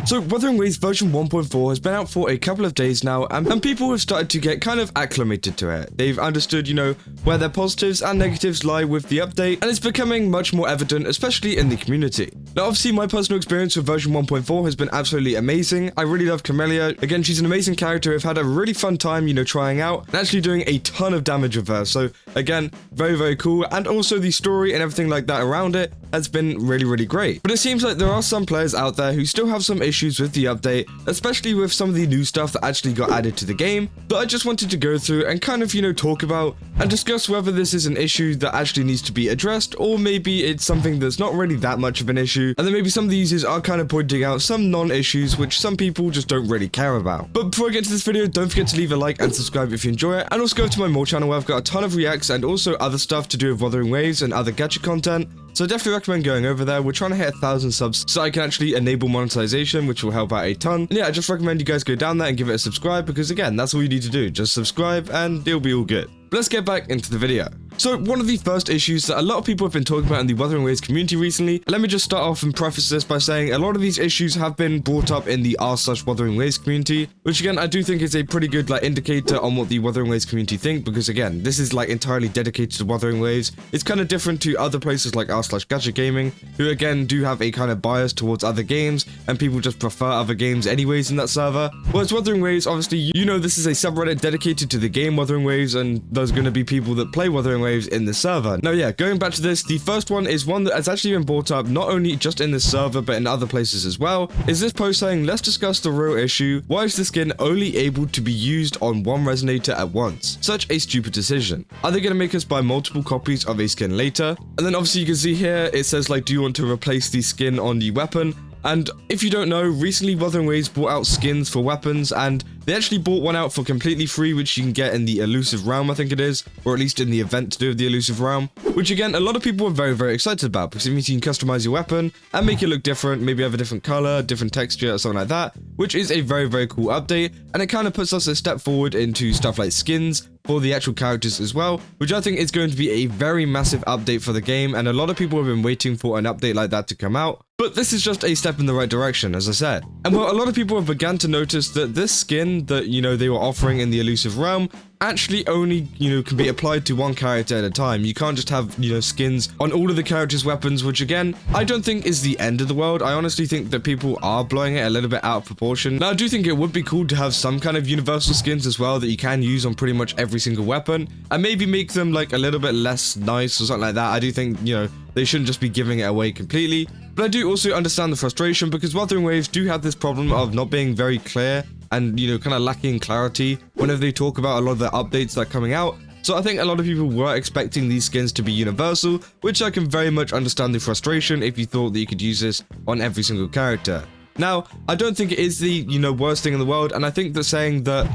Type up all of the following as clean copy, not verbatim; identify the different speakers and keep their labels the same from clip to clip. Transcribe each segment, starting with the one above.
Speaker 1: So Wuthering Waves version 1.4 has been out for a couple of days now, and people have started to get kind of acclimated to it. They've understood, where their positives and negatives lie with the update, and it's becoming much more evident, especially in the community. Now, obviously, my personal experience with version 1.4 has been absolutely amazing. I really love Camellya. Again, she's an amazing character. I've had a really fun time, trying out and actually doing a ton of damage with her. So again, very, very cool. And also the story and everything like that around it has been really, really great. But it seems like there are some players out there who still have some issues with the update, especially with some of the new stuff that actually got added to the game, that I just wanted to go through and kind of, talk about and discuss whether this is an issue that actually needs to be addressed, or maybe it's something that's not really that much of an issue, and then maybe some of the users are kind of pointing out some non-issues which some people just don't really care about. But before I get to this video, don't forget to leave a like and subscribe if you enjoy it, and also go to my more channel where I've got a ton of reacts and also other stuff to do with Wuthering Waves and other gacha content. So I definitely recommend going over there. We're trying to hit 1,000 subs so I can actually enable monetization, which will help out a ton. And yeah, I just recommend you guys go down there and give it a subscribe, because again, that's all you need to do. Just subscribe and it'll be all good. But let's get back into the video. So one of the first issues that a lot of people have been talking about in the Wuthering Waves community recently, let me just start off and preface this by saying a lot of these issues have been brought up in the r/Wuthering Waves community, which again, I do think is a pretty good indicator on what the Wuthering Waves community think, because again, this is entirely dedicated to Wuthering Waves. It's kind of different to other places like r/Gacha Gaming, who again do have a kind of bias towards other games, and people just prefer other games anyways in that server. Whereas Wuthering Waves, obviously, this is a subreddit dedicated to the game Wuthering Waves, and there's going to be people that play Wuthering Waves in the server. Now yeah, going back to this, the first one is one that has actually been brought up not only just in this server but in other places as well, is this post saying, let's discuss the real issue. Why is the skin only able to be used on one resonator at once? Such a stupid decision. Are they going to make us buy multiple copies of a skin later? And then obviously you can see here, it says do you want to replace the skin on the weapon? And if you don't know, recently Wuthering Waves brought out skins for weapons, and they actually brought one out for completely free, which you can get in the Elusive Realm, I think it is, or at least in the event to do with the Elusive Realm, which again, a lot of people are very, very excited about, because it means you can customize your weapon and make it look different, maybe have a different color, different texture, or something like that, which is a very, very cool update, and it kind of puts us a step forward into stuff like skins for the actual characters as well, which I think is going to be a very massive update for the game, and a lot of people have been waiting for an update like that to come out. But this is just a step in the right direction, as I said. And well, a lot of people have begun to notice that this skin that, they were offering in the Elusive Realm actually only, can be applied to one character at a time. You can't just have, skins on all of the characters' weapons, which again, I don't think is the end of the world. I honestly think that people are blowing it a little bit out of proportion. Now, I do think it would be cool to have some kind of universal skins as well that you can use on pretty much every single weapon, and maybe make them a little bit less nice or something like that. I do think, they shouldn't just be giving it away completely. But I do also understand the frustration, because Wuthering Waves do have this problem of not being very clear and, kind of lacking clarity whenever they talk about a lot of the updates that are coming out. So I think a lot of people were expecting these skins to be universal, which I can very much understand the frustration if you thought that you could use this on every single character. Now, I don't think it is the, worst thing in the world, and I think that saying that,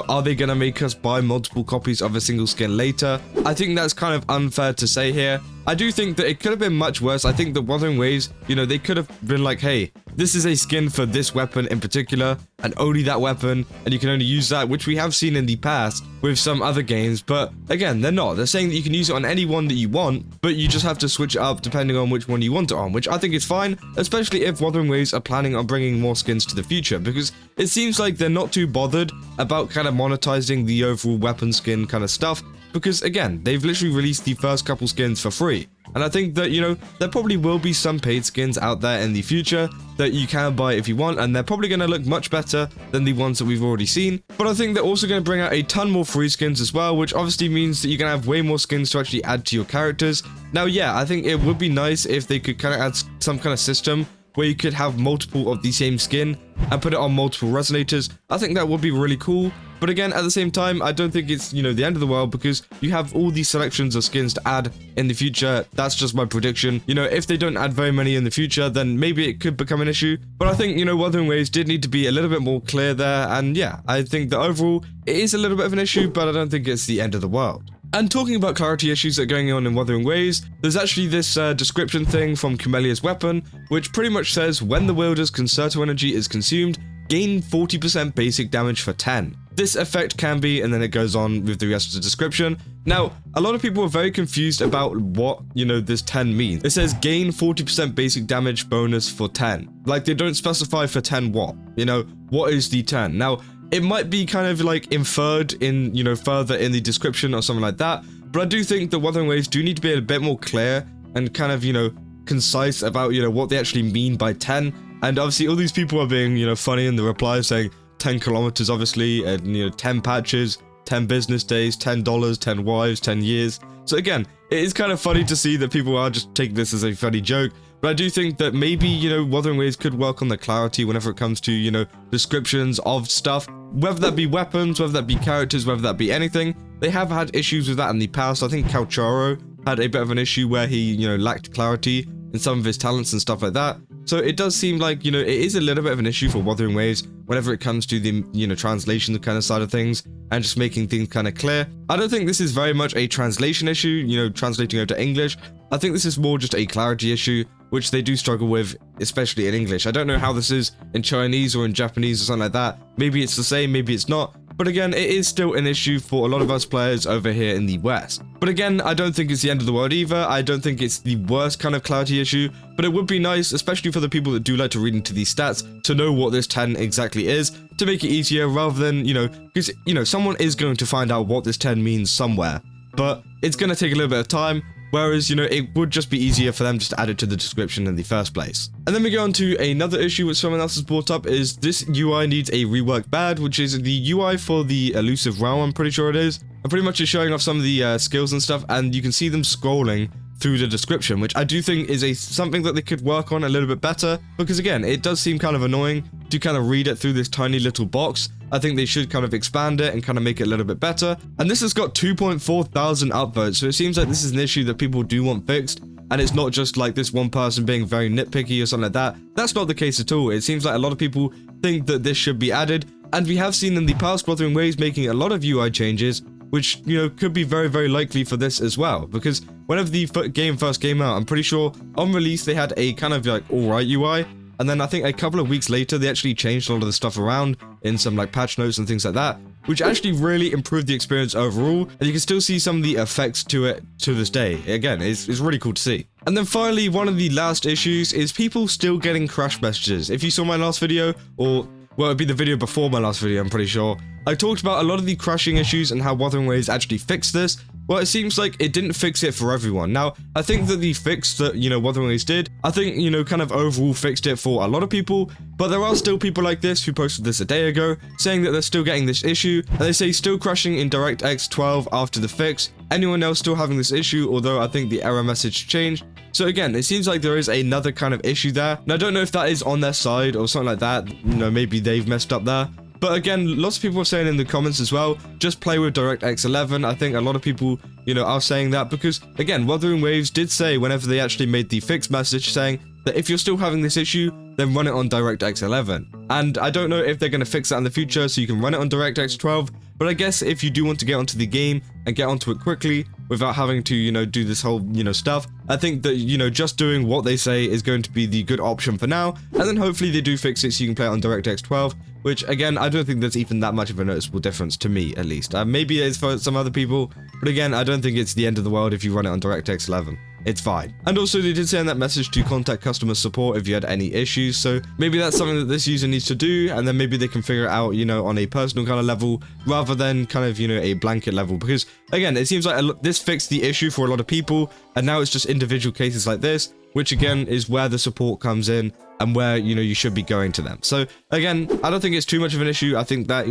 Speaker 1: are they going to make us buy multiple copies of a single skin later? I think that's kind of unfair to say here. I do think that it could have been much worse. I think that Wuthering Waves, they could have been hey, this is a skin for this weapon in particular, and only that weapon, and you can only use that, which we have seen in the past with some other games, but again, they're not. They're saying that you can use it on any one that you want, but you just have to switch it up depending on which one you want it on, which I think is fine, especially if Wuthering Waves are planning on bringing more skins to the future, because it seems like they're not too bothered about kind of monetizing the overall weapon skin kind of stuff, because again, they've literally released the first couple skins for free. And I think that, there probably will be some paid skins out there in the future that you can buy if you want, and they're probably going to look much better than the ones that we've already seen. But I think they're also going to bring out a ton more free skins as well, which obviously means that you're going to have way more skins to actually add to your characters. Now, yeah, I think it would be nice if they could kind of add some kind of system where you could have multiple of the same skin and put it on multiple resonators. I think that would be really cool. But again, at the same time, I don't think it's, the end of the world, because you have all these selections of skins to add in the future. That's just my prediction. If they don't add very many in the future, then maybe it could become an issue. But I think, Wuthering Waves did need to be a little bit more clear there. And yeah, I think that overall, it is a little bit of an issue, but I don't think it's the end of the world. And talking about clarity issues that are going on in Wuthering Waves, there's actually this description thing from Camellya's weapon, which pretty much says, when the wielder's concerto energy is consumed, gain 40% basic damage for 10. this effect can be, and then it goes on with the rest of the description. Now, a lot of people are very confused about what, this 10 means. It says gain 40% basic damage bonus for 10. Like, they don't specify for 10 what. What is the 10? Now, it might be kind of like inferred in, further in the description or something like that. But I do think the Wuthering Waves do need to be a bit more clear and kind of, concise about, what they actually mean by 10. And obviously all these people are being, funny in the replies saying 10 kilometers, obviously, and, 10 patches, 10 business days, $10, 10 wives, 10 years. So again, it is kind of funny to see that people are just taking this as a funny joke. But I do think that maybe, Wuthering Waves could work on the clarity whenever it comes to, descriptions of stuff. Whether that be weapons, whether that be characters, whether that be anything. They have had issues with that in the past. I think Kuro had a bit of an issue where he, lacked clarity in some of his talents and stuff like that. So it does seem like, it is a little bit of an issue for Wuthering Waves whenever it comes to the, translation kind of side of things and just making things kind of clear. I don't think this is very much a translation issue, translating over to English. I think this is more just a clarity issue, which they do struggle with, especially in English. I don't know how this is in Chinese or in Japanese or something like that. Maybe it's the same, maybe it's not. But again, it is still an issue for a lot of us players over here in the West. But again, I don't think it's the end of the world either. I don't think it's the worst kind of clarity issue, but it would be nice, especially for the people that do like to read into these stats, to know what this 10 exactly is, to make it easier rather than, because, someone is going to find out what this 10 means somewhere, but it's going to take a little bit of time. Whereas, it would just be easier for them just to add it to the description in the first place. And then we go on to another issue which someone else has brought up, is this UI needs a rework bad, which is the UI for the elusive realm, I'm pretty sure it is. And pretty much is showing off some of the skills and stuff, and you can see them scrolling through the description, which I do think is something that they could work on a little bit better, because again, it does seem kind of annoying to kind of read it through this tiny little box. I think they should kind of expand it and kind of make it a little bit better. And this has got 2.4 thousand upvotes, so it seems like this is an issue that people do want fixed, and it's not just like this one person being very nitpicky or something like that. That's not the case at all. It seems like a lot of people think that this should be added, and we have seen in the past Wuthering Waves making a lot of UI changes, which, could be very, very likely for this as well. Because whenever the game first came out, I'm pretty sure on release they had a kind of like alright UI, and then I think a couple of weeks later they actually changed a lot of the stuff around in some like patch notes and things like that, which actually really improved the experience overall, and you can still see some of the effects to it to this day. Again, it's really cool to see. And then finally, one of the last issues is people still getting crash messages. If you saw my last video, or well, it'd be the video before my last video, I'm pretty sure, I talked about a lot of the crashing issues and how Wuthering Waves actually fixed this. Well, it seems like it didn't fix it for everyone. Now, I think that the fix that, Wuthering Waves did, I think, kind of overall fixed it for a lot of people, but there are still people like this who posted this a day ago, saying that they're still getting this issue, and they say still crashing in DirectX 12 after the fix. Anyone else still having this issue, although I think the error message changed. So again, it seems like there is another kind of issue there. Now, I don't know if that is on their side or something like that. Maybe they've messed up there. But again, lots of people are saying in the comments as well, just play with DirectX 11. I think a lot of people, are saying that because, again, Wuthering Waves did say whenever they actually made the fix message saying that if you're still having this issue, then run it on DirectX 11. And I don't know if they're going to fix that in the future so you can run it on DirectX 12. But I guess if you do want to get onto the game and get onto it quickly without having to, do this whole, stuff, I think that, just doing what they say is going to be the good option for now. And then hopefully they do fix it so you can play it on DirectX 12, which again, I don't think there's even that much of a noticeable difference to me, at least. Maybe it is for some other people, but again, I don't think it's the end of the world if you run it on DirectX 11. It's fine. And also they did say in that message to contact customer support if you had any issues, so maybe that's something that this user needs to do, and then maybe they can figure it out, on a personal kind of level, rather than kind of, a blanket level, because again, it seems like this fixed the issue for a lot of people, and now it's just individual cases like this, which again is where the support comes in, and where, you should be going to them. So again, I don't think it's too much of an issue. I think that,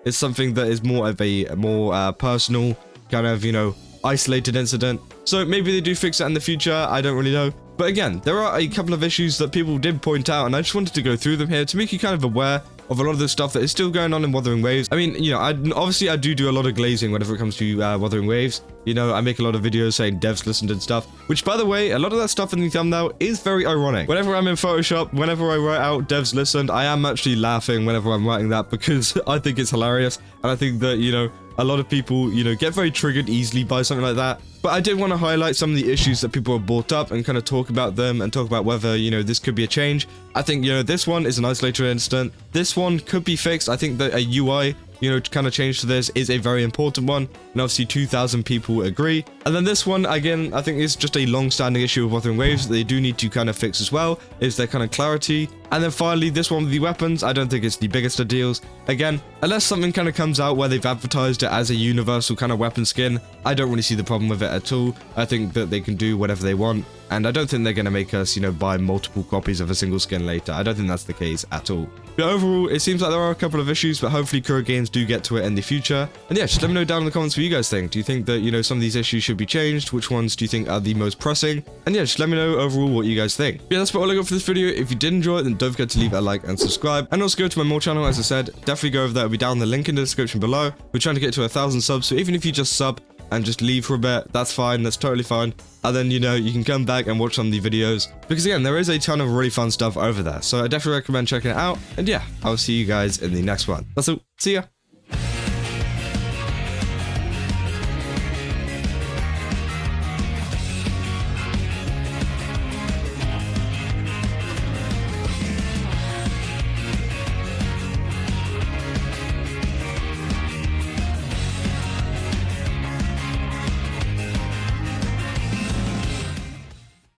Speaker 1: it's something that is more of a more personal kind of, isolated incident. So maybe they do fix that in the future, I don't really know. But again, there are a couple of issues that people did point out, and I just wanted to go through them here to make you kind of aware of a lot of the stuff that is still going on in Wuthering Waves. I mean, obviously I do a lot of glazing whenever it comes to Wuthering Waves. I make a lot of videos saying devs listened and stuff, which by the way, a lot of that stuff in the thumbnail is very ironic. Whenever I'm in Photoshop, whenever I write out devs listened, I am actually laughing whenever I'm writing that because I think it's hilarious, and I think that, a lot of people, get very triggered easily by something like that. But I did want to highlight some of the issues that people have brought up and kind of talk about them and talk about whether, this could be a change. I think, this one is an isolated incident. This one could be fixed. I think that a UI, you know, kind of change to this is a very important one, and obviously 2,000 people agree. And then this one, again, I think is just a long-standing issue with Wuthering Waves that they do need to kind of fix as well, is their kind of clarity. And then finally, this one with the weapons, I don't think it's the biggest of deals. Again, unless something kind of comes out where they've advertised it as a universal kind of weapon skin, I don't really see the problem with it at all. I think that they can do whatever they want, and I don't think they're going to make us, you know, buy multiple copies of a single skin later. I don't think that's the case at all. But overall, it seems like there are a couple of issues, but hopefully Kuro Games do get to it in the future. And yeah, just let me know down in the comments what you guys think. Do you think that, you know, some of these issues should be changed? Which ones do you think are the most pressing? And yeah, just let me know overall what you guys think. But yeah, that's about all I got for this video. If you did enjoy it, then don't forget to leave a like and subscribe. And also go to my more channel, as I said. Definitely go over there. It'll be down in the link in the description below. We're trying to get to 1,000 subs, so even if you just sub and just leave for a bit, that's fine. That's totally fine. And then, you know, you can come back and watch some of the videos, because again, there is a ton of really fun stuff over there. So I definitely recommend checking it out. And yeah, I'll see you guys in the next one. That's all. See ya.